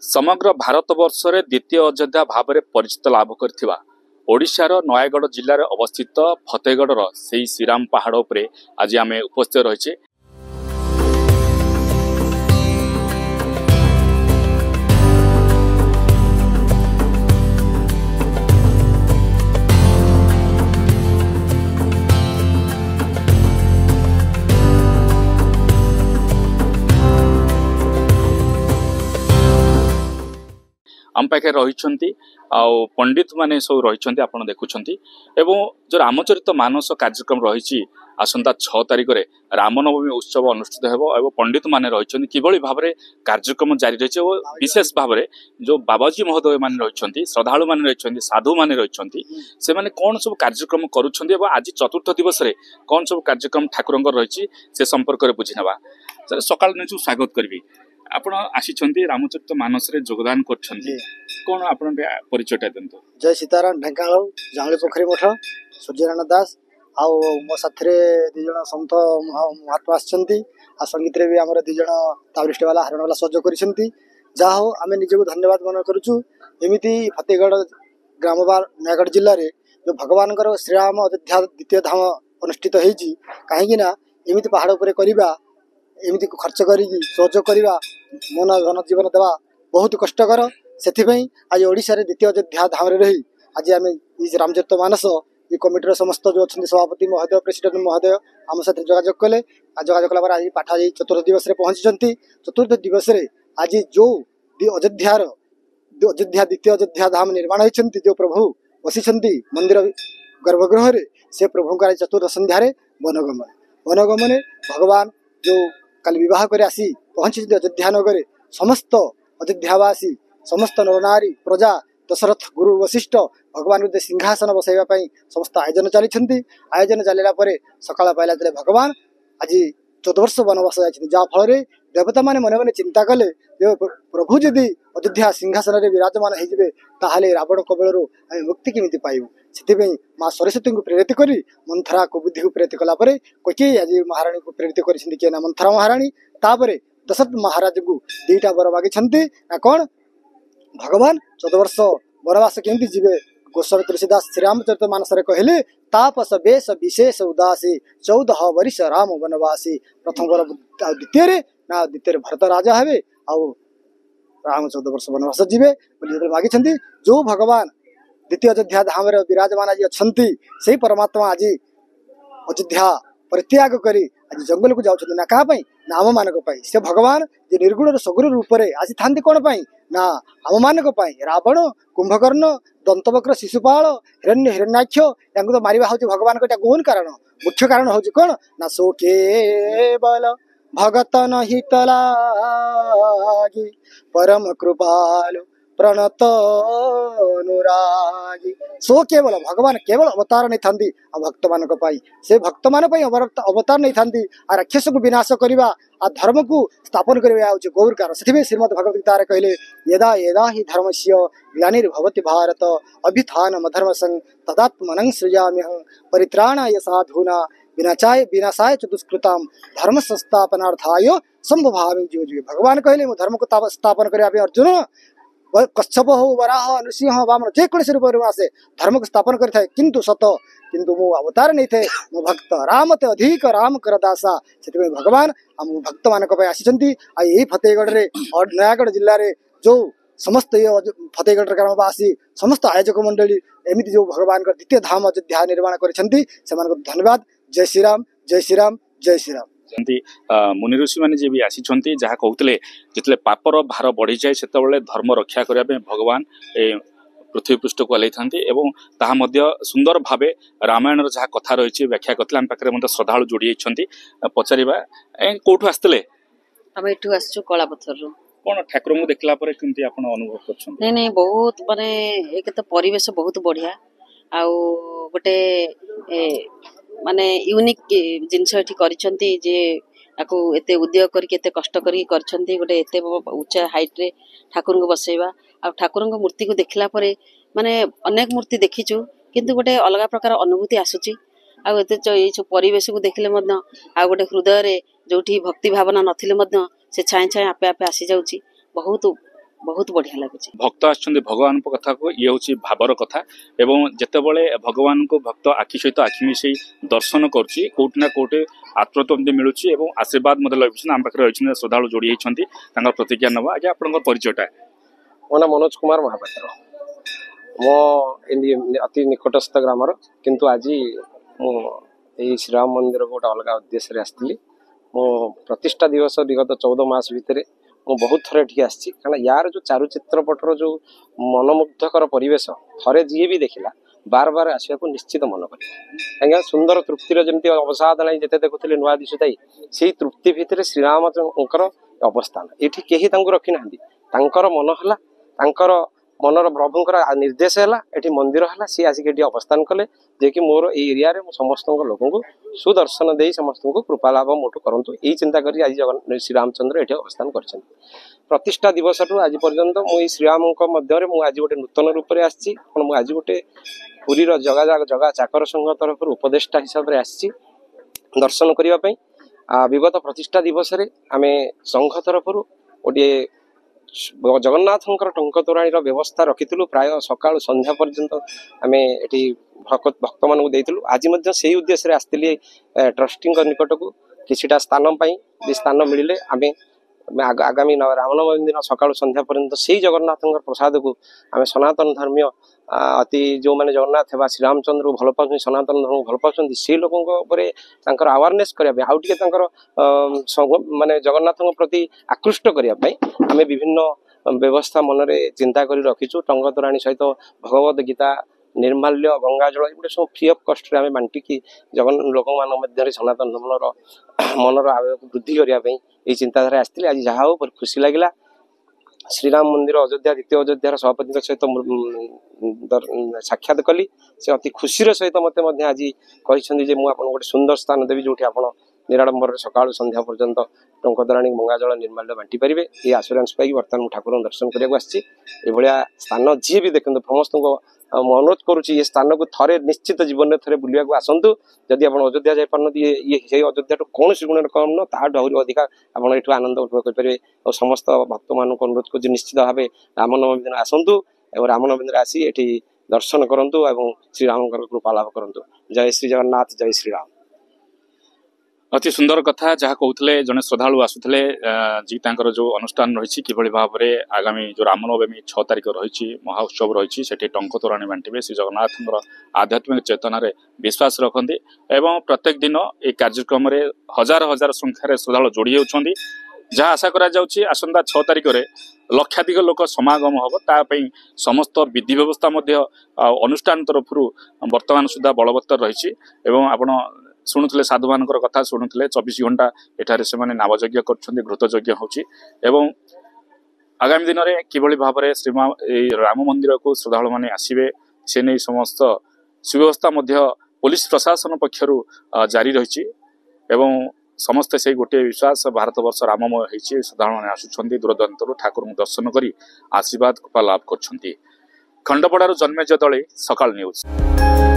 समग्र भारत वर्ष रे द्वितीय अयोध्या भाव में परिचित लाभ करथिबा ओडिशार नयागढ़ जिल्लार अवस्थित फतेहगढ़ से श्रीराम पहाड़ उपरे आज आम उपस्थित रही। आम पाखे रही पंडित माने सब रही आप देखुं एवं जो रामचरित मानस कार्यक्रम रही आसंता 6 तारिख में रामनवमी उत्सव अनुष्ठित हो पंडित माने रही किभली भाव में कार्यक्रम जारी रही और विशेष भाव में जो बाबाजी महोदय माने रही श्रद्धालु माने रही साधु माने रही से माने कौन सब कार्यक्रम करुछंती एवं आज चतुर्थ दिवस रे कौन सब कार्यक्रम ठाकुर रही से संपर्क में बुझी ना सकाल स्वागत करी आपण आसी रामचरित मानस रे योगदान करछंती कोन आपण परिचयटा दंतो। जय सीताराम ढेंकानाल जांगली पोखरी मठ सूर्यनारायण दास आउ मो साथरे दि जण संत महात्मा आछंती आ संगीत रे भी हमर दि जण तावरिष्ट वाला हरण वाला सहयोग करिसंती जा हो आमे निजे को धन्यवाद मन करूछु। एमिति फतेहगढ़ ग्रामबार नयागढ़ जिल्ला रे जो भगवान कर श्री राम अयोध्या द्वितीय धाम अनुष्ठित हेजी काहे कि ना एमिति पहाड़ ऊपर करिबा एमिति खर्च करी सहयोग करवा मन धन जीवन देवा बहुत कष्टकर से आज ओडिशा रे द्वितीय अयोध्या धाम रही आज आम रामचरित मानस ये कमिटर समस्त जो अच्छा सभापति महोदय प्रेसिडेंट महोदय आम साथ जोगाजोग कले जोगाजोग कला आज पाठ आज चतुर्थ दिवस पहुंची। चतुर्थ दिवस आज जो अयोध्या द्वितीय अयोध्या धाम निर्माण होती जो प्रभु बसी मंदिर गर्भगृह से प्रभु का चतुर्थ संध्या वनगमन भगवान जो कल विवाह कर आसी पहुंची अयोध्या नगर समस्त अयोध्यावासी समस्त नरनारी प्रजा दशरथ गुरु वशिष्ठ भगवान को सिंहासन बसैवा समस्त आयोजन चली आयोजन चलला सकाळ पाइला भगवान आज 14 वर्ष वनवास जाइछिन जा फल देवता माने मन मन चिंता कले प्रभु जदि अयोध्या सिंहासन रे विराजमान होइबे ताहाले रावण कबळरू आमे मुक्ति केमिति पाइबु सेति माँ सरस्वती को प्रेरित करी मंथरा को बुद्धि को प्रेरित कला कैकेयी आज महाराणी को प्रेरित कर मंथरा महाराणी तापर दशरथ महाराज को 2टा वर मागिछंती ना कौन भगवान 14 वर्ष वनवास केमती जीवे गोस्वामी तुलसीदास श्रीरामचरित मानस कहले तापस बेश विशेष उदासी 14 वर्ष राम वनवासी प्रथम वर द्वितीय भरत राजा हे आउ राम 14 वर्ष वनवास जीवे मागिछंती जो भगवान द्वितीय अयोध्या धाम विराजमान आज अच्छी से परमात्मा आज अयोध्या परित्याग करी आज जंगल को जाऊँ ना क्या ना आम मान से भगवान जे निर्गुण सगुण रूप से आज था कौन ना आम मान रावण कुंभकर्ण दंतवक्र शिशुपाल हिरण्य हिरण्याक्ष या तो मारिबा हूँ भगवान का गौन कारण मुख्य कारण हूँ कौन ना सो केवल भगतन हितला परम कृपालु प्रणत अनुरागी सो केवल भगवान केवल अवतार नहीं था भक्त मान से भक्त मान अवतार नहीं था राक्षस को विनाश करवा आ धर्म को स्थापन करवा गौर कारण से श्रीमद भगवत गीता कहले यदा यदा ही धर्म से ग्लानिर्भवति भारत अभिथान अधर्म संग तदात्मनं सृजाम्यहं परित्राणाय साधूना विनाशाय च दुष्कृताम धर्म संस्थापनार्थाय संभवामि जीव जीव भगवान कहले धर्म को स्थापन करने अर्जुन कच्छप हो वराह नृसिंह वामन जेकोसी रूप आसे धर्म को स्थापन करे किंतु सत किंतु मो अवतार नहीं थे मो भक्त राम ते अधिक राम कर दासा से भगवान आम भक्त मान आसी आई फतेहगढ़ रे और नयागढ़ जिले में जो समस्त फतेहगढ़ ग्रामवासी समस्त आयोजक मंडली एमती जो भगवान का द्वितीय धाम अयोध्या निर्माण करछंती धन्यवाद। जय श्री राम जय श्री राम जय श्री राम। मुनि ऋषि मैंने भी आसी जहाँ कहते जिते पापर भार बढ़ी जाए से धर्म रक्षा करने भगवान पृथ्वी पृष्ठ को हल्ई था सुंदर भाव रामायण जहाँ कथा रही व्याख्या करते आम पाखे श्रद्धालु जोड़ी पचार कौटू आसते आम एठू आसु कलापथर कौन ठाकुर को देखला केमती आप अनुभव कर नहीं बहुत माने एक तो परिवेश बहुत बढ़िया आउ गोटे माने यूनिक जिनस एठी करिसंती जे आकु एते उद्योग करके एते कष्ट करके करछंती गोटे एते उच्चा हाइट रे ठाकुर को बसैबा आ ठाकुर को मूर्ति को देखला परे माने अनेक मूर्ति देखिछु किंतु गोटे अलग प्रकार अनुभूति आसुची आ एते जो परिवेश को देखले मध्य आ गोटे हृदय रे जोठी भक्ति भावना नथिले मध्य से छाए छाए आपे आपे आसी जाउची बहुत बहुत बढ़िया लगुच। भक्त आछंती भगवान कथा को ये हूँ भावर कथा एवं जितेबले भगवान को भक्त आखि सहित आखि मिसई दर्शन करुच्ची कोटि ना कोटे आत्मतृप्ति मिलूँ और आशीर्वाद मत लगे आम पाखे रही श्रद्धा जोड़ी होती प्रतिज्ञा नवा आज आप परिचयटा। मो ना मनोज कुमार महापात्र मो अति निकटस्थ ग्रामर किंतु आज मु श्रीराम मंदिर गोटे अलग उद्देश्य आसती मो प्रतिष्ठा दिवस विगत 14 मास भितर मु बहुत थर ये आसी कारण यार जो चारुचित्रपटर जो मनमुग्धकर परिवेश थरे जी भी देखला बार बार आसवा को निश्चित मन कर कहीं सुंदर तृप्तिर जमी अवसाद ना जिते देखुले नुआ दिशुताई से तृप्ति भितर श्रीरामकर अवस्थान ये कहीं रखी ना मन है मनर प्रभुंर निर्देश है ये मंदिर है सी आसिक अवस्थान कले जे कि मोर एरिया रे समस्त लोक को सुदर्शन दे समस्त को कृपा लाभ मोटू करूँ यही चिंता करी आज श्री रामचंद्र ये अवस्थान कर प्रतिष्ठा दिवस आज पर्यंत मुझे श्रीराम मध्य आज गोटे नूतन रूप से आसी आज गोटे पुरी जगह चाकर संघ तरफ उपदेष्टा हिसाब से आसी दर्शन करने विगत प्रतिष्ठा दिवस आम संघ तरफ गोटे जगन्नाथ टंक तोराणी व्यवस्था रखी प्राय सका संध्या पर्यंत आम ये भक्त मान आज से उद्देश्य आसती ट्रस्टी निकट को किसीटा स्थान स्थान मिले आम आगामी रामनवमी दिन सका संध्या पर्यंत से जगन्नाथ प्रसाद को आम सनातन धर्मीय अति जो मैंने जगन्नाथ है श्रीरामचंद्र को भल पाँच सनातन धर्म को भल पाँच से लोक आवारनेस करने आउ माने जगन्नाथ प्रति आकृष्ट करने आम विभिन्न व्यवस्था मनरे चिंता कर रखीचु टंग तोराणी सहित भगवत गीता निर्माल्य गंगाजल ये सब फ्री अफ कस्ट आम बांटिकी जगन लोक मध्य सनातन धर्मर मनर आवेग वृद्धि करने ये चिंताधारा आसती आज जहाँ हो खुशी लगे श्रीराम मंदिर अयोध्या द्वितीय अयोध्यार सभापति सहित साक्षात कली से अति खुशी सहित मत आज कही गोटे सुंदर स्थान देवी जो आप निराडंबर सका संध्या पर्यंत टंकतराणी गंगाजल निर्माल्य बांटी पारे ये आश्योरेंस पाई बर्तमान ठाकुर दर्शन करने आसया स्थान जी भी देखते समस्त अनुरोध करुच्ची ये स्थान को थरे निश्चित जीवन में थे बुलाक आसतु जदि आप अयोध्या जापार ये अयोध्या कौन गुण कम न ताहूँ अधिका आप आनंद उपभोग करेंगे और समस्त भक्त मान अनुरोध कर निश्चित भाव रामनवमी दिन आसतु और रामनवमी दिन आसी ये दर्शन करूँ और श्रीराम कृपा लाभ करूँ। जय श्री जगन्नाथ जय श्रीराम। अति सुंदर कथा जहाँ कहते जड़े श्रद्धालु आसुले जी जो अनुष्ठान रही कि भाव में आगामी जो रामनवमी 6 तारिख रही महोत्सव रही से टंक तोराणी बांटे श्री जगन्नाथ आध्यात्मिक चेतन विश्वास रखते एवं प्रत्येक दिन ये कार्यक्रम में हजार हजार संख्यार श्रद्धालु जोड़ी होती जहाँ आशा करा 6 तारिख में लक्षाधिक लोक समागम हम तापाई समस्त विधि व्यवस्था अनुष्ठान तरफ वर्तमान सुधा बलवत्तर रही आपड़ शुणुले साधु मान कथा शुणुले 24 घंटा एठारे से नामयज्ञ कर घृत यज्ञ हो आगामी दिन में किभली भाव में श्री राम मंदिर को श्रद्धालु मैंने आसवे से नहीं समस्त सुव्यवस्था पुलिस प्रशासन पक्षर जारी रही समस्ते से गोटे विश्वास भारत वर्ष राममय होती श्रद्धालु मैंने आसुंच दूरदूरांतर ठाकुर दर्शन कर आशीर्वाद कृपा लाभ कर खंडपड़ार जन्मेजय दले सकाळ न्यूज।